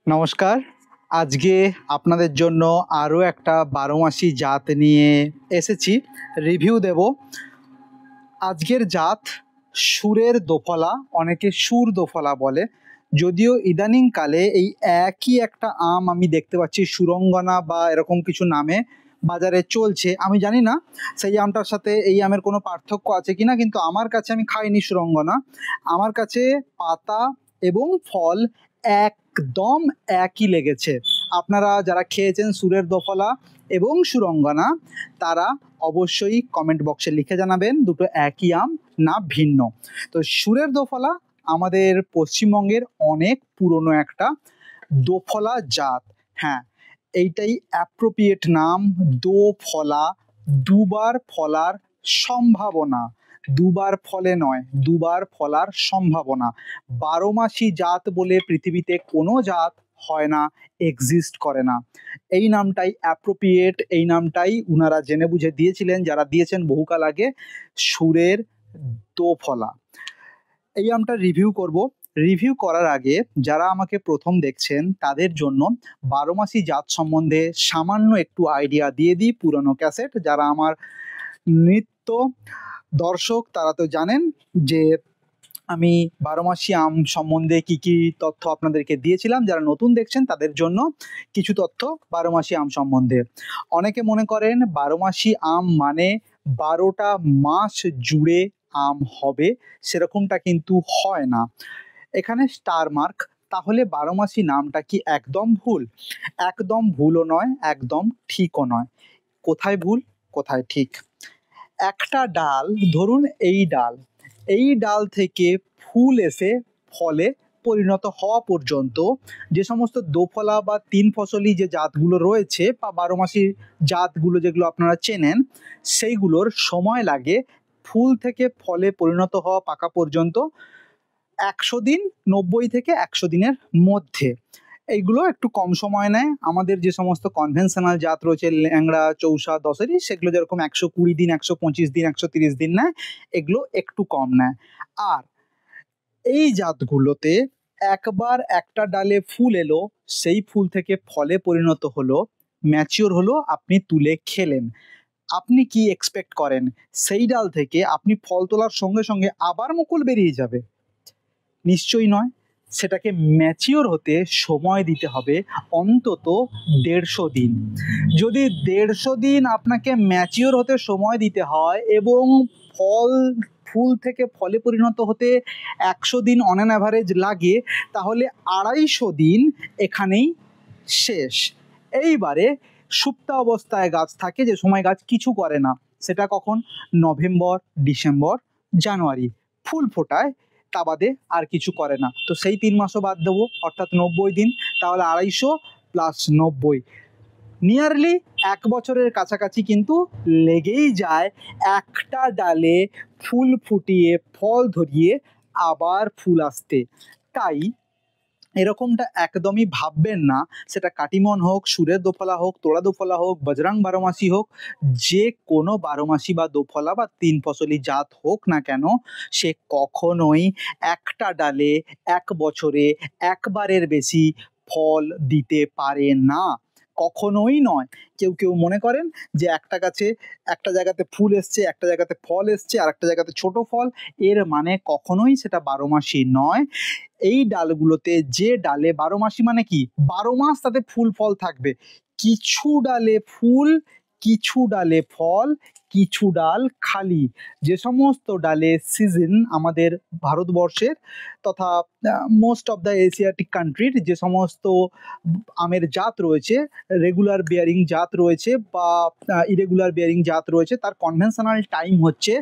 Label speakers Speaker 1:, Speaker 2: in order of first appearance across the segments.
Speaker 1: নমস্কার। আজকে আপনাদের জন্য আরও একটা বারোমাসি জাত নিয়ে এসেছি, রিভিউ দেব। আজকের জাত সুরের দোফলা, অনেকে সুর দোফলা বলে। যদিও ইদানিংকালে এই একই একটা আম আমি দেখতে পাচ্ছি সুরঙ্গনা বা এরকম কিছু নামে বাজারে চলছে। আমি জানি না সেই আমটার সাথে এই আমের কোনো পার্থক্য আছে কিনা, কিন্তু আমার কাছে, আমি খাইনি সুরঙ্গনা, আমার কাছে পাতা এবং ফল একদম একই লেগেছে। আপনারা যারা খেয়েছেন সুরের দোফলা এবং সুরঙ্গনা, তারা অবশ্যই কমেন্ট বক্সে লিখে জানাবেন দুটো একই আম না ভিন্ন। তো সুরের দোফলা আমাদের পশ্চিমবঙ্গের অনেক পুরনো একটা দোফলা জাত। হ্যাঁ, এইটাই অ্যাপ্রোপ্রিয়েট নাম, দোফলা। দুবার ফলার সম্ভাবনা, দুবার ফলে নয়, দুবার ফলার সম্ভাবনা। বারোমাসি জাত বলে পৃথিবীতে কোনো জাত হয় না, এক্সিস্ট করে না। এই নামটাই অ্যাপ্রোপ্রিয়েট, এই নামটাই উনারা জেনে বুঝে দিয়েছিলেন, যারা দিয়েছেন বহুকাল আগে, সুরের দোফলা। এই আমটা রিভিউ করব। রিভিউ করার আগে যারা আমাকে প্রথম দেখছেন তাদের জন্য বারোমাসি জাত সম্বন্ধে সামান্য একটু আইডিয়া দিয়ে দিই, পুরনো ক্যাসেট। যারা আমার নিত্য দর্শক তারা তো জানেন যে আমি বারোমাসি আম সম্বন্ধে কি কি তথ্য আপনাদেরকে দিয়েছিলাম। যারা নতুন দেখছেন তাদের জন্য কিছু তথ্য বারোমাসি আম সম্বন্ধে। অনেকে মনে করেন বারোমাসি আম মানে 12টা মাস জুড়ে আম হবে, সেরকমটা কিন্তু হয় না। এখানে স্টার মার্ক। তাহলে বারোমাসি নামটা কি একদম ভুল? একদম ভুলও নয়, একদম ঠিকও নয়। কোথায় ভুল, কোথায় ঠিক? একটা ডাল, ধরুন এই ডাল থেকে ফুল এসে ফলে পরিণত হওয়া পর্যন্ত যে সমস্ত দোফলা বা তিন ফসলি যে জাতগুলো রয়েছে বা বারোমাসি জাতগুলো যেগুলো আপনারা চেনেন, সেইগুলোর সময় লাগে ফুল থেকে ফলে পরিণত হওয়া পাকা পর্যন্ত 100 দিন, 90 থেকে 100 দিনের মধ্যে। এইগুলো একটু কম সময় নেয়। আমাদের যে সমস্ত কনভেনশনাল জাত রয়েছে, ল্যাংড়া, চৌসা, দশেরি, সেগুলো যেরকম 120 দিন, 125 দিন, 130 দিন নেয়, এগুলো একটু কম নেয়। আর এই জাতগুলোতে একবার একটা ডালে ফুল এলো, সেই ফুল থেকে ফলে পরিণত হলো, ম্যাচিওর হলো, আপনি তুলে খেলেন। আপনি কি এক্সপেক্ট করেন সেই ডাল থেকে আপনি ফল তোলার সঙ্গে সঙ্গে আবার মুকুল বেরিয়ে যাবে? নিশ্চয়ই নয়। সেটাকে ম্যাচিওর হতে সময় দিতে হবে অন্তত 150 দিন। যদি 150 দিন আপনাকে ম্যাচিওর হতে সময় দিতে হয় এবং ফুল থেকে ফলে পরিণত হতে 100 দিন অন অ্যান অ্যাভারেজ লাগে, তাহলে 250 দিন এখানেই শেষ। এইবারে সুপ্তা অবস্থায় গাছ থাকে, যে সময় গাছ কিছু করে না, সেটা কখন? নভেম্বর, ডিসেম্বর, জানুয়ারি। ফুল ফোটায়, তা বাদে আর কিছু করে না। তো সেই 3 মাসও বাদ দেবো, অর্থাৎ 90 দিন। তাহলে 250 প্লাস 90, নিয়ারলি 1 বছরের কাছাকাছি কিন্তু লেগেই যায় একটা ডালে ফুল ফুটিয়ে ফল ধরিয়ে আবার ফুল আসতে। তাই এরকমটা একদমই ভাববেন না, সেটা কাটিমন হোক, সুরের দোফলা হোক, তোড়া দোফলা হোক, বজরাং বারোমাসি হোক, যে কোনো বারোমাসি বা দোফলা বা তিন ফসলি জাত হোক না কেন, সে কখনোই একটা ডালে 1 বছরে একবারের বেশি ফল দিতে পারে না, কখনোই নয়। কেউ কেউ মনে করেন যে একটা গাছে একটা জায়গাতে ফুল এসছে, একটা জায়গাতে ফল এসছে, আর একটা জায়গাতে ছোট ফল, এর মানে কখনোই সেটা বারোমাসি নয়। এই ডালগুলোতে, যে ডালে বারোমাসি মানে কি 12 মাস তাতে ফুল ফল থাকবে, কিছু ডালে ফুল, কিছু ডালে ফল, কিছু ডাল খালি। যে সমস্ত ডালে সিজন আমাদের ভারতবর্ষের তথা মোস্ট অফ দ্য এশিয়াটিক কান্ট্রির যে সমস্ত আমের জাত রয়েছে, রেগুলার বিয়ারিং জাত রয়েছে বা ইরেগুলার বিয়ারিং জাত রয়েছে, তার কনভেনশনাল টাইম হচ্ছে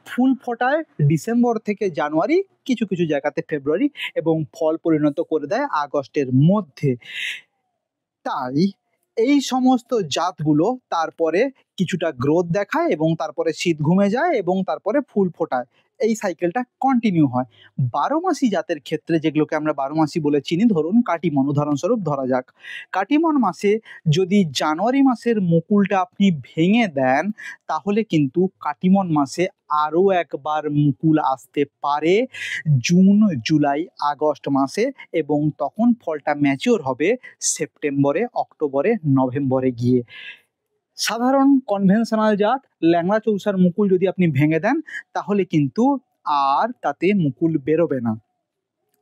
Speaker 1: ফুল ফোটায় ডিসেম্বর থেকে জানুয়ারি, কিছু কিছু জায়গাতে ফেব্রুয়ারি, এবং ফল পরিণত করে দেয় আগস্টের মধ্যে। তাই এই সমস্ত জাতগুলো তারপরে কিছুটা গ্রোথ দেখায় এবং তারপরে শীত ঘুমে যায় এবং তারপরে ফুল ফোটায়। এই সাইকেলটা কন্টিনিউ হয়। 12 মাসি জাতের ক্ষেত্রে যেগুলোকে আমরা 12 মাসি বলে চিনি, ধরুন কাটিমন উদাহরণস্বরূপ ধরা যাক, কাটিমন মাসে যদি জানুয়ারি মাসের মুকুলটা আপনি ভেঙে দেন তাহলে কিন্তু কাটিমন মাসে আরও একবার মুকুল আসতে পারে জুন, জুলাই, আগস্ট মাসে, এবং তখন ফলটা ম্যাচিওর হবে সেপ্টেম্বরে, অক্টোবরে, নভেম্বরে গিয়ে। সাধারণ কনভেনশনাল জাত ল্যাংড়া চৌসার মুকুল যদি আপনি ভেঙে দেন তাহলে কিন্তু আর তাতে মুকুল বেরোবে না,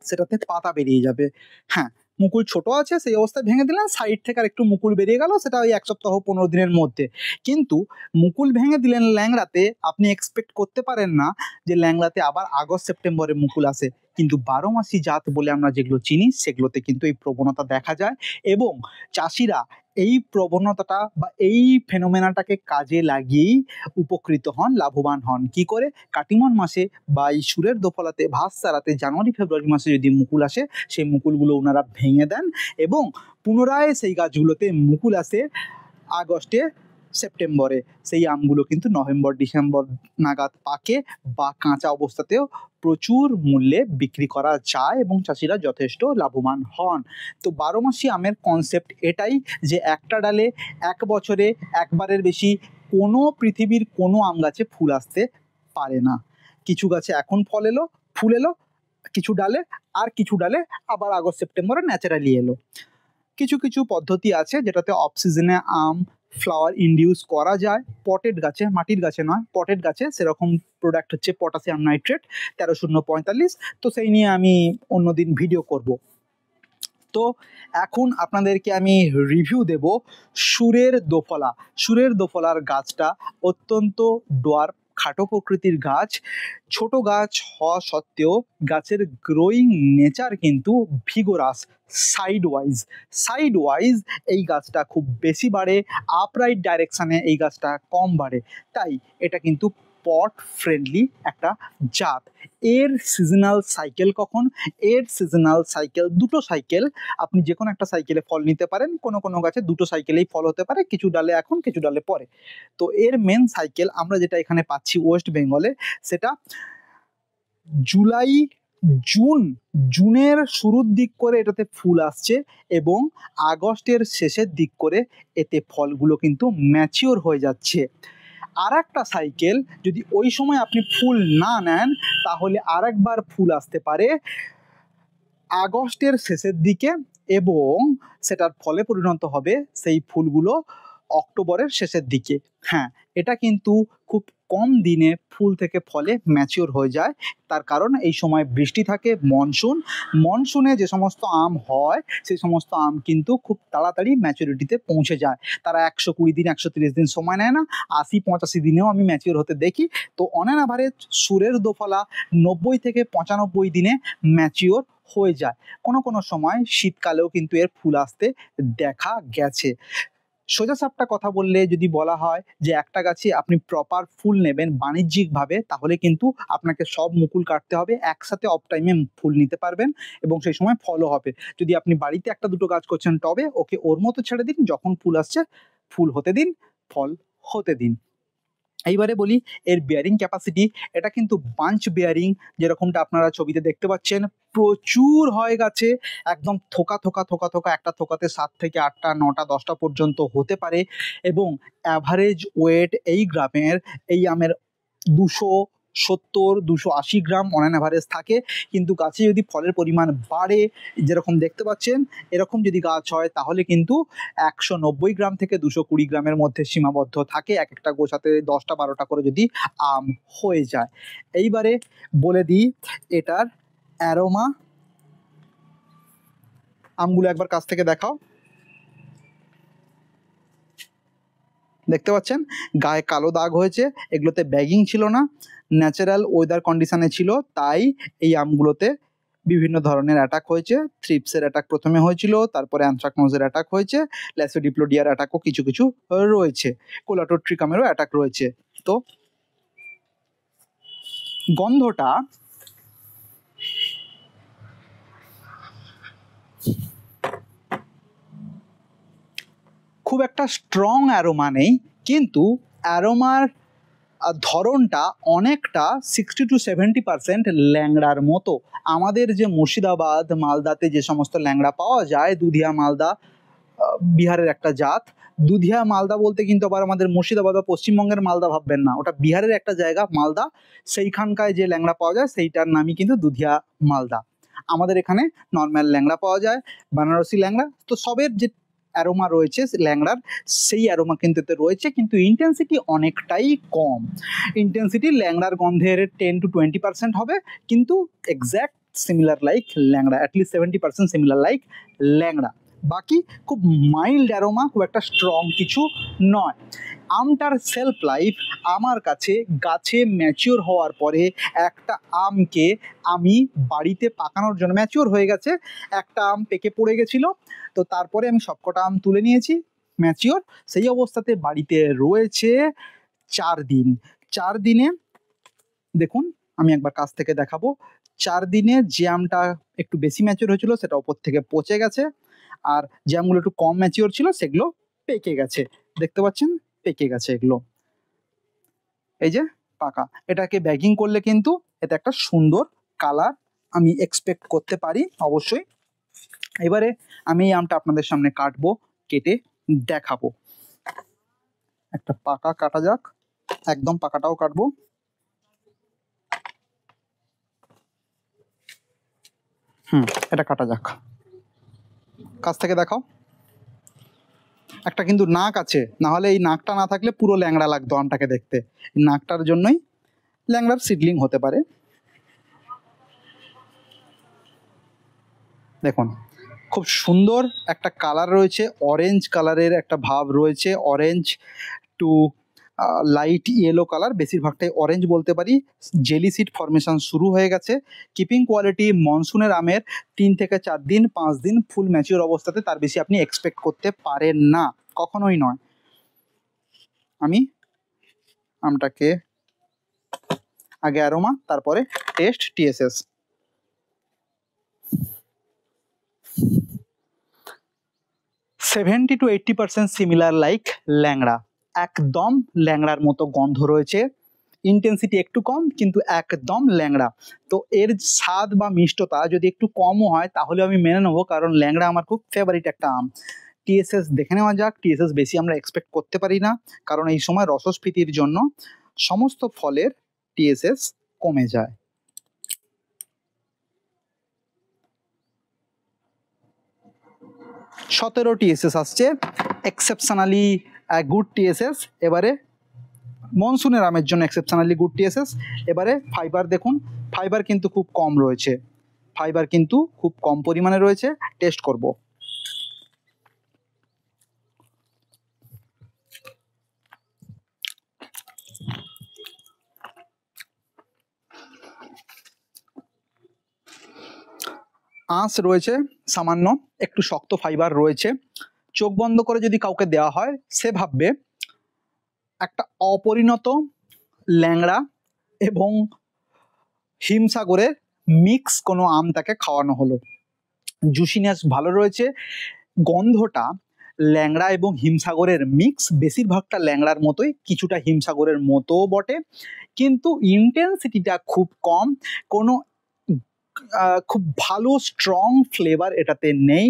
Speaker 1: সেটাতে পাতা বেরিয়ে যাবে। হ্যাঁ, মুকুল ছোট আছে সেই অবস্থায় ভেঙে দিলেন, সাইড থেকে আর একটু মুকুল বেরিয়ে গেল, সেটা ওই 1 সপ্তাহ 15 দিনের মধ্যে। কিন্তু মুকুল ভেঙে দিলেন ল্যাংড়াতে, আপনি এক্সপেক্ট করতে পারেন না যে ল্যাংড়াতে আবার আগস্ট সেপ্টেম্বরে মুকুল আসে। কিন্তু 12 মাসি জাত বলে আমরা যেগুলো চিনি সেগুলোতে কিন্তু এই প্রবণতা দেখা যায়, এবং চাষিরা এই প্রবণতাটা বা এই ফেনোমেনাটাকে কাজে লাগিয়েই উপকৃত হন, লাভবান হন। কি করে? কাটিমন মাসে বা এই সুরের দোফলাতে ভাস চারাতে জানুয়ারি ফেব্রুয়ারি মাসে যদি মুকুল আসে, সেই মুকুলগুলো ওনারা ভেঙে দেন এবং পুনরায় সেই গাছগুলোতে মুকুল আসে আগস্টে, সেপ্টেম্বরে। সেই আমগুলো কিন্তু নভেম্বর ডিসেম্বর নাগাদ পাকে বা কাঁচা অবস্থাতেও প্রচুর মূল্যে বিক্রি করা যায় এবং চাষিরা যথেষ্ট লাভবান হন। তো 12 মাসি আমের কনসেপ্ট এটাই যে একটা ডালে এক বছরে একবারের বেশি কোনো পৃথিবীর কোনো আম গাছে ফুল আসতে পারে না। কিছু গাছে এখন ফল এলো, ফুল এলো কিছু ডালে, আর কিছু ডালে আবার আগস্ট সেপ্টেম্বরে ন্যাচারালি এলো। কিছু কিছু পদ্ধতি আছে যেটাতে অফ সিজনে আম ফ্লাওয়ার ইনডিউস করা যায়। পটেড গাছে, মাটির গাছে নয়, পটেড গাছে সেরকম প্রোডাক্ট হচ্ছে পটাশিয়াম নাইট্রেট 13-0-45। তো সেই নিয়ে আমি অন্যদিন ভিডিও করব। তো এখন আপনাদেরকে আমি রিভিউ দেব সুরের দোফলা। সুরের দোফলার গাছটা অত্যন্ত ডোয়ার্ফ, খাটো প্রকৃতির গাছ। ছোট গাছ হওয়া সত্ত্বেও গাছের গ্রোয়িং নেচার কিন্তু ভিগোরাস। সাইড ওয়াইজ এই গাছটা খুব বেশি বাড়ে, আপরাইট ডাইরেকশানে এই গাছটা কম বাড়ে। তাই এটা কিন্তু পট ফ্রেন্ডলি একটা জাত। এর সিজনাল সাইকেল কখন? এর সিজনাল সাইকেল দুটো সাইকেল, আপনি যে কোনো একটা সাইকেলে ফল নিতে পারেন। কোনো কোনো গাছে দুটো সাইকেলেই ফল হতে পারে, কিছু ডালে এখন কিছু ডালে পরে। তো এর মেন সাইকেল আমরা যেটা এখানে পাচ্ছি ওয়েস্ট বেঙ্গলে, সেটা জুনের শুরুর দিক করে এটাতে ফুল আসছে এবং আগস্টের শেষের দিক করে এতে ফলগুলো কিন্তু ম্যাচিওর হয়ে যাচ্ছে। আর একটা সাইকেল, যদি ওই সময় আপনি ফুল না নেন তাহলে আর একবার ফুল আসতে পারে আগস্টের শেষের দিকে এবং সেটার ফলে পরিণত হবে সেই ফুলগুলো অক্টোবরের শেষের দিকে। হ্যাঁ, এটা কিন্তু খুব কম দিনে ফুল থেকে ফলে ম্যাচিওর হয়ে যায়। তার কারণ এই সময় বৃষ্টি থাকে, মনসুনে যে সমস্ত আম হয় সেই সমস্ত আম কিন্তু খুব তাড়াতাড়ি ম্যাচুরিটিতে পৌঁছে যায়। তারা 120 দিন 130 দিন সময় নেয় না, 80-85 দিনেও আমি ম্যাচিওর হতে দেখি। তো অন অ্যান অ্যাভারেজ সুরের দোফলা 90 থেকে 95 দিনে ম্যাচিওর হয়ে যায়। কোনো কোনো সময় শীতকালেও কিন্তু এর ফুল আসতে দেখা গেছে। সোজা সাপটা কথা বললে যদি বলা হয় যে একটা গাছে আপনি প্রপার ফুল নেবেন বাণিজ্যিকভাবে, তাহলে কিন্তু আপনাকে সব মুকুল কাটতে হবে, একসাথে অফ টাইমে ফুল নিতে পারবেন এবং সেই সময় ফলও হবে। যদি আপনি বাড়িতে একটা দুটো গাছ করছেন টবে, ওকে ওর মতো ছেড়ে দিন, যখন ফুল আসছে ফুল হতে দিন, ফল হতে দিন। এইবারে বলি এর বেয়ারিং ক্যাপাসিটি। এটা কিন্তু বাঞ্চ বেয়ারিং, যেরকমটা আপনারা ছবিতে দেখতে পাচ্ছেন, প্রচুর হয় গাছে, একদম থোকা থোকা থোকা থোকা, একটা থোকাতে 7 থেকে 8টা 9টা 10টা পর্যন্ত হতে পারে। এবং অ্যাভারেজ ওয়েট এই গ্রামের এই আমের 270-280 গ্রাম অন অ্যান অ্যাভারেজ থাকে। কিন্তু গাছে যদি ফলের পরিমাণ বাড়ে, যেরকম দেখতে পাচ্ছেন এরকম যদি গাছ হয়, তাহলে কিন্তু 190 গ্রাম থেকে 220 গ্রামের মধ্যে সীমাবদ্ধ থাকে, এক একটা গোছাতে 10টা 12টা করে যদি আম হয়ে যায়। এইবারে বলে দিই এটার অ্যারোমা। আমগুলো একবার কাছ থেকে দেখাও। দেখতে পাচ্ছেন গায়ে কালো দাগ হয়েছে, এগুলোতে ব্যাগিং ছিল না, ন্যাচারাল ওয়েদার কন্ডিশনে ছিল, তাই এই আমগুলোতে বিভিন্ন ধরনের অ্যাটাক হয়েছে। থ্রিপসের অ্যাটাক প্রথমে হয়েছিল, তারপরে অ্যানথ্রাকনোজের অ্যাটাক হয়েছে, ল্যাসোডিপ্লোডিয়ার অ্যাটাকও কিছু কিছু রয়েছে, কোলাটোট্রিকামেরও অ্যাটাক রয়েছে। তো গন্ধটা খুব একটা স্ট্রং অ্যারোমা নেই, কিন্তু অ্যারোমার ধরনটা অনেকটা 60-70% ল্যাংড়ার মতো। আমাদের যে মুর্শিদাবাদ মালদাতে যে সমস্ত ল্যাংড়া পাওয়া যায়, দুধিয়া মালদা বিহারের একটা জাত। দুধিয়া মালদা বলতে কিন্তু আবার আমাদের মুর্শিদাবাদ বা পশ্চিমবঙ্গের মালদা ভাববেন না, ওটা বিহারের একটা জায়গা মালদা, সেইখানকায় যে ল্যাংড়া পাওয়া যায় সেইটার নামই কিন্তু দুধিয়া মালদা। আমাদের এখানে নর্মাল ল্যাংড়া পাওয়া যায়, বানারসি ল্যাংড়া। তো সবের যে অ্যারোমা রয়েছে ল্যাংড়ার, সেই অ্যারোমা কিন্তু এতে রয়েছে, কিন্তু ইন্টেন্সিটি অনেকটাই কম। ইন্টেন্সিটি ল্যাংড়ার গন্ধের 10-20% হবে, কিন্তু এক্স্যাক্ট সিমিলার লাইক ল্যাংড়া, অ্যাটলিস্ট 70% সিমিলার লাইক ল্যাংড়া। বাকি খুব মাইল্ড অ্যারোমা, খুব একটা স্ট্রং কিছু নয়। আমটার সেলফ লাইফ আমার কাছে, গাছে ম্যাচিওর হওয়ার পরে একটা আমকে আমি বাড়িতে পাকানোর জন্য, ম্যাচিওর হয়ে গেছে, একটা আম পেকে পড়ে গেছিলো, তো তারপরে আমি সবকটা আম তুলে নিয়েছি ম্যাচিওর, সেই অবস্থাতে বাড়িতে রয়েছে 4 দিন। 4 দিনে দেখুন, আমি একবার কাছ থেকে দেখাবো, 4 দিনে যে আমটা একটু বেশি ম্যাচিওর হয়েছিল সেটা ওপর থেকে পচে গেছে, আর যে আমগুলো একটু কম ম্যাচিওর ছিল সেগুলো পেকে গেছে। দেখতে পাচ্ছেন পেকে গেছে এগুলো, এই যে পাকা। এটাকে ব্যাগিং করলে কিন্তু এতে একটা সুন্দর কালার আমি এক্সপেক্ট করতে পারি অবশ্যই। এবারে আমি এই আমটা আপনাদের সামনে কাটবো, কেটে দেখাবো। একটা পাকা কাটা যাক, একদম পাকাটাও কাটবো। এটা কাটা যাক, কাছ থেকে দেখাও। একটা কিন্তু নাক আছে, না হলে এই নাকটা না থাকলে পুরো ল্যাংড়া লাগতো আমটাকে দেখতে। এই নাকটার জন্যই ল্যাংড়ার সিডলিং হতে পারে। দেখুন খুব সুন্দর একটা কালার রয়েছে, অরেঞ্জ কালারের একটা ভাব রয়েছে, orange to light yellow colour, বেশিরভাগটাই অরেঞ্জ বলতে পারি। জেলি সিড ফর্মেশন শুরু হয়ে গেছে। কিপিং কোয়ালিটি মনসুনের আমের 3 থেকে 4 দিন 5 দিন ফুল ম্যাচিওর অবস্থাতে, তার বেশি আপনি এক্সপেক্ট করতে পারেন না, কখনোই নয়। আমি আমটাকে আগে অ্যারোমা, তারপরে taste, TSS. Seventy to 80% similar like Langra, একদম ল্যাংড়ার মতো গন্ধ রয়েছে। ইন্টেন্সিটি একটু কম, কিন্তু একদম ল্যাংড়া। তো এর স্বাদ বা মিষ্টতা যদি একটু কমও হয় তাহলে আমি মেনে নেবো, কারণ ল্যাংড়া আমার খুব ফেভারিট একটা আম। টিএসএস দেখে নেওয়া যাক। টিএসএস বেশি আমরা এক্সপেক্ট করতে পারি না, কারণ এই সময় রসস্ফীতির জন্য সমস্ত ফলের টিএসএস কমে যায়। সতেরো টিএসএস আসছে, এক্সেপশনালি গুড টিএসএস। এবারে মনসুনের আমের জন্য এক্সেপশনালি গুড টিএসএস। এবারে ফাইবার দেখুন, ফাইবার কিন্তু খুব কম রয়েছে, ফাইবার কিন্তু খুব কম পরিমাণে রয়েছে। টেস্ট করব। আঁশ রয়েছে সামান্য, একটু শক্ত ফাইবার রয়েছে। চোখ বন্ধ করে যদি কাউকে দেওয়া হয়, সে ভাববে একটা অপরিণত ল্যাংড়া এবং হিমসাগরের মিক্স কোনো আম তাকে খাওয়ানো হলো। জুসিনেস ভালো রয়েছে, গন্ধটা ল্যাংড়া এবং হিমসাগরের মিক্স, বেশিরভাগটা ল্যাংড়ার মতোই, কিছুটা হিমসাগরের মতোও বটে, কিন্তু ইন্টেন্সিটিটা খুব কম। কোনো খুব ভালো স্ট্রং ফ্লেভার এটাতে নেই,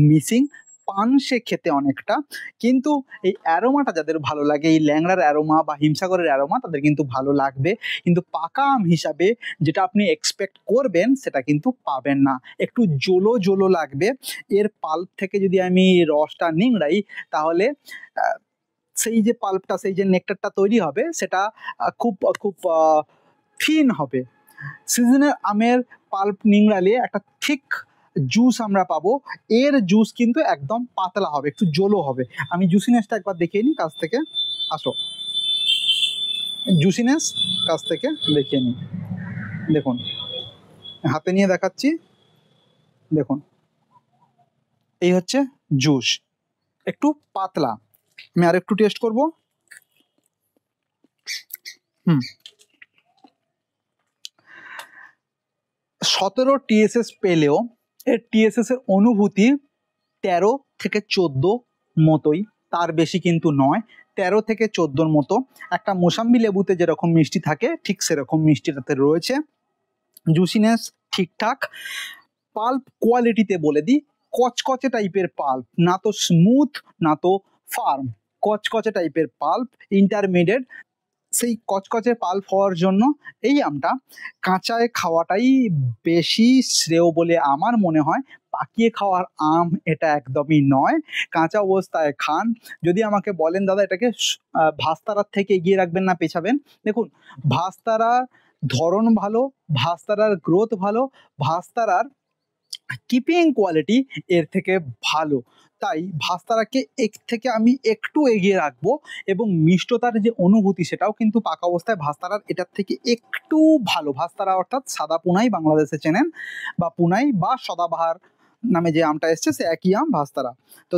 Speaker 1: মিসিং। পানসে খেতে অনেকটা, কিন্তু এই অ্যারোমাটা যাদের ভালো লাগে, এই ল্যাংড়ার অ্যারোমা বা হিমসাগরের অ্যারোমা, তাদের কিন্তু ভালো লাগবে। কিন্তু পাকা আম হিসাবে যেটা আপনি এক্সপেক্ট করবেন সেটা কিন্তু পাবেন না, একটু জোলো জোলো লাগবে। এর পাল্প থেকে যদি আমি রসটা নিংড়াই, তাহলে সেই যে পাল্পটা, সেই যে নেকটারটা তৈরি হবে, সেটা খুব খুব থিন হবে। সিজনের আমের পাল্প নিংড়ালে একটা ঠিক জুস আমরা পাবো, এর জুস কিন্তু একদম পাতলা হবে, একটু জোলো হবে। আমি জুসিনেসটা একবার দেখিয়ে নিই কাছ থেকে, আসো জুসিনেস কাছ থেকে দেখিয়ে নিই। দেখুন হাতে নিয়ে দেখাচ্ছি, দেখুন এই হচ্ছে জুস, একটু পাতলা। আমি আর একটু টেস্ট করব। 17 টিএসএস পেলেও এর টিএসএস এর অনুভূতি 13 থেকে 14 মতোই, তার বেশি কিন্তু নয়। 13 থেকে 14 মতো। একটা মোসাম্বি লেবুতে যেরকম মিষ্টি থাকে ঠিক সেরকম মিষ্টিটাতে রয়েছে। জুসিনেস ঠিকঠাক। পাল্প কোয়ালিটিতে বলে দিই, কচকচে টাইপের পাল্প, না তো স্মুথ না তো ফার্ম, কচকচে টাইপের পাল্প, ইন্টারমিডিয়েট। সেই কচকচে পাল্প হওয়ার জন্য এই আমটা কাঁচায় খাওয়াটাই বেশি শ্রেয় বলে আমার মনে হয়। পাকিয়ে খাওয়ার আম এটা একদমই নয়, কাঁচা অবস্থায় খান। যদি আমাকে বলেন দাদা এটাকে ভাস্তারার থেকে এগিয়ে রাখবেন না পেছাবেন, দেখুন ভাস্তারা ধরন ভালো, ভাস্তারার গ্রোথ ভালো, ভাস্তারার কিপিং কোয়ালিটি এর থেকে ভালো, তাই ভাস্তারাকে এর থেকে আমি একটু এগিয়ে রাখবো। এবং মিষ্টতার যে অনুভূতি সেটাও কিন্তু পাকা অবস্থায় ভাস্তারার এটার থেকে একটু ভালো। ভাস্তারা অর্থাৎ সাদা পুনাই বাংলাদেশে চেনেন, বা পুনাই বা সদাবাহার নামে যে আমটা এসছে সে একই আম ভাস্তারা। তো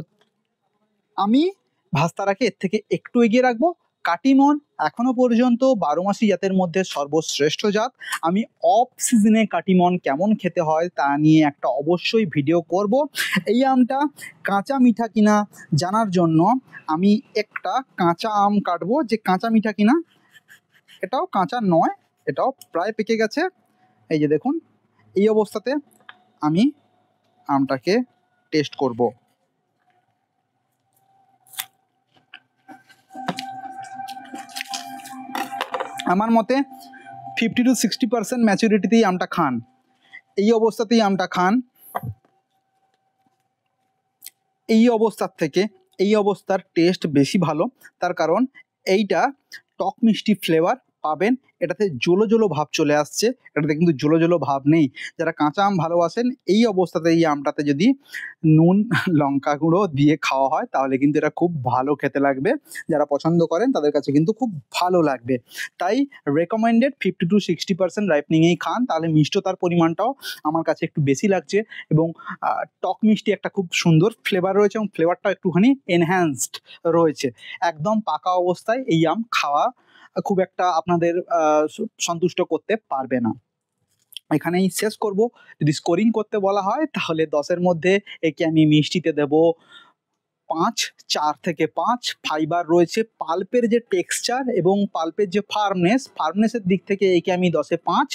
Speaker 1: আমি ভাস্তারাকে এর থেকে একটু এগিয়ে রাখবো। কাটিমন এখনো পর্যন্ত 12 মাসি জাতের মধ্যে সর্বশ্রেষ্ঠ জাত। আমি অফ সিজনে কাটিমন কেমন খেতে হয় তা নিয়ে একটা অবশ্যই ভিডিও করব। এই আমটা কাঁচা মিঠা কিনা জানার জন্য আমি একটা কাঁচা আম কাটবো, যে কাঁচা মিঠা কিনা। এটাও কাঁচা নয়, এটাও প্রায় পেকে গেছে। এই যে দেখুন, এই অবস্থাতে আমি আমটাকে টেস্ট করব। আমার মতে 50 to 60% ম্যাচুরিটিতেই আমটা খান, এই অবস্থাতেই আমটা খান। এই অবস্থার থেকে এই অবস্থার টেস্ট বেশি ভালো, তার কারণ এইটা টক মিষ্টি ফ্লেভার পাবেন, এটাতে জলো জলো ভাব চলে আসছে, এটাতে কিন্তু জলো জলো ভাব নেই। যারা কাঁচা আম ভালোবাসেন এই অবস্থাতে এই আমটাতে যদি নুন লঙ্কা গুঁড়ো দিয়ে খাওয়া হয় তাহলে কিন্তু এটা খুব ভালো খেতে লাগবে। যারা পছন্দ করেন তাদের কাছে কিন্তু খুব ভালো লাগবে। তাই রেকমেন্ডেড 50 to 60% রাইপনিংয়েই খান, তাহলে মিষ্টতার পরিমাণটাও আমার কাছে একটু বেশি লাগছে। এবং টক মিষ্টি একটা খুব সুন্দর ফ্লেভার রয়েছে এবং ফ্লেভারটা একটুখানি এনহ্যান্সড রয়েছে। একদম পাকা অবস্থায় এই আম খাওয়া খুব একটা আপনাদের সন্তুষ্ট করতে পারবে না। এখানেই শেষ করব। যদি স্কোরিং করতে বলা হয় তাহলে 10-এর মধ্যে একে আমি মিষ্টিতে দেব 5, 4 থেকে 5। ফাইবার রয়েছে, পাল্পের যে টেক্সচার এবং পাল্পের যে ফার্মনেসের দিক থেকে একে আমি 10-এ 5,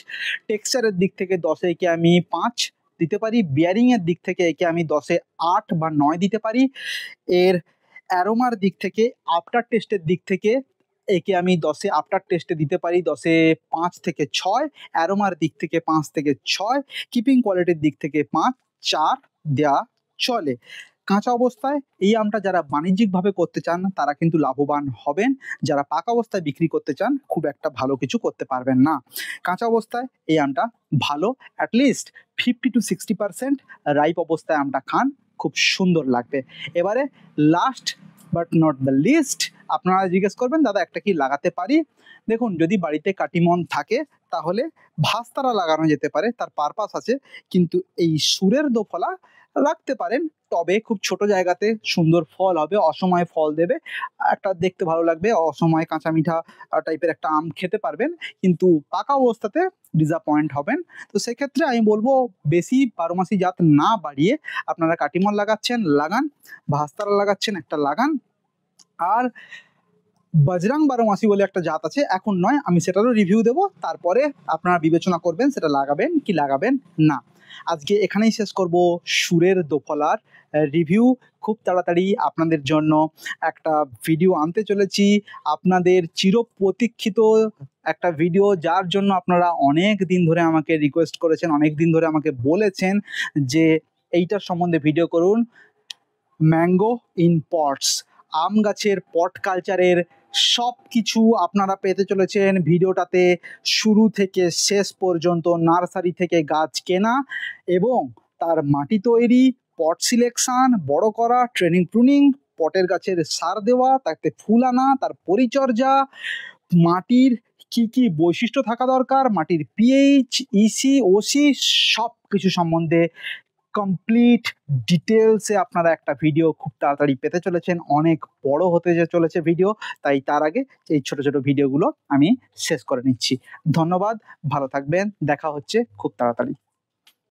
Speaker 1: টেক্সচারের দিক থেকে 10-এ একে আমি 5 দিতে পারি, বিয়ারিংয়ের দিক থেকে একে আমি 10-এ 8 বা 9 দিতে পারি। এর অ্যারোমার দিক থেকে, আফটার টেস্টের দিক থেকে একে আমি 10-এ আফটার টেস্টে দিতে পারি 10-এ 5 থেকে 6, অ্যারোমার দিক থেকে 5 থেকে 6, কিপিং কোয়ালিটির দিক থেকে 5, 4 দেওয়া চলে। কাঁচা অবস্থায় এই আমটা যারা বাণিজ্যিকভাবে করতে চান তারা কিন্তু লাভবান হবেন, যারা পাকা অবস্থায় বিক্রি করতে চান খুব একটা ভালো কিছু করতে পারবেন না। কাঁচা অবস্থায় এই আমটা ভালো, অ্যাটলিস্ট 50 to 60% রাইপ অবস্থায় আমটা খান, খুব সুন্দর লাগবে। এবারে last but not the least, আপনারা জিজ্ঞেস করবেন দাদা একটা কি লাগাতে পারি? দেখুন, যদি বাড়িতে কাটিমন থাকে তাহলে ভাস্তারা লাগানো যেতে পারে, তার পারপাস আছে। কিন্তু এই সুরের দোফলা রাখতে পারেন, তবে খুব ছোট জায়গাতে সুন্দর ফল হবে, অসময়ে ফল দেবে, একটা দেখতে ভালো লাগবে, অসময়ে কাঁচা মিঠা টাইপের একটা আম খেতে পারবেন, কিন্তু পাকা অবস্থাতে ডিসঅ্যাপয়েন্ট হবেন। তো সেক্ষেত্রে আমি বলবো বেশি 12 মাসি জাত না বাড়িয়ে আপনারা কাটিমন লাগাচ্ছেন লাগান, ভাস্তারা লাগাচ্ছেন একটা লাগান। আর বজরং 12 মাসি বলে একটা জাত আছে, এখন নয়, আমি সেটারও রিভিউ দেবো, তারপরে আপনারা বিবেচনা করবেন সেটা লাগাবেন কি লাগাবেন না। আজকে এখানেই শেষ করব সুরের দোফলার রিভিউ। খুব তাড়াতাড়ি আপনাদের জন্য একটা ভিডিও আনতে চলেছি, আপনাদের চিরপ্রতীক্ষিত একটা ভিডিও, যার জন্য আপনারা অনেক দিন ধরে আমাকে রিকোয়েস্ট করেছেন, অনেক দিন ধরে আমাকে বলেছেন যে এইটার সম্বন্ধে ভিডিও করুন। ম্যাঙ্গো ইন পটস, আম গাছের পট কালচারের সব কিছু আপনারা পেতে চলেছেন ভিডিওটাতে, শুরু থেকে শেষ পর্যন্ত, নার্সারি থেকে গাছ কেনা এবং তার মাটি তৈরি, পট সিলেকশান, বড় করা, ট্রেনিং প্রুনিং, পটের গাছের সার দেওয়া, তাতে ফুল আনা, তার পরিচর্যা, মাটির কি কি বৈশিষ্ট্য থাকা দরকার, মাটির পিএইচ, ইসি, ওসি, সব কিছু সম্বন্ধে কমপ্লিট ডিটেলসে আপনারা একটা ভিডিও খুব তাড়াতাড়ি পেতে চলেছেন। অনেক বড় হতে চলেছে ভিডিও, তাই তার আগে এই ছোট ছোট ভিডিওগুলো আমি শেষ করে নিচ্ছি। ধন্যবাদ, ভালো থাকবেন, দেখা হচ্ছে খুব তাড়াতাড়ি।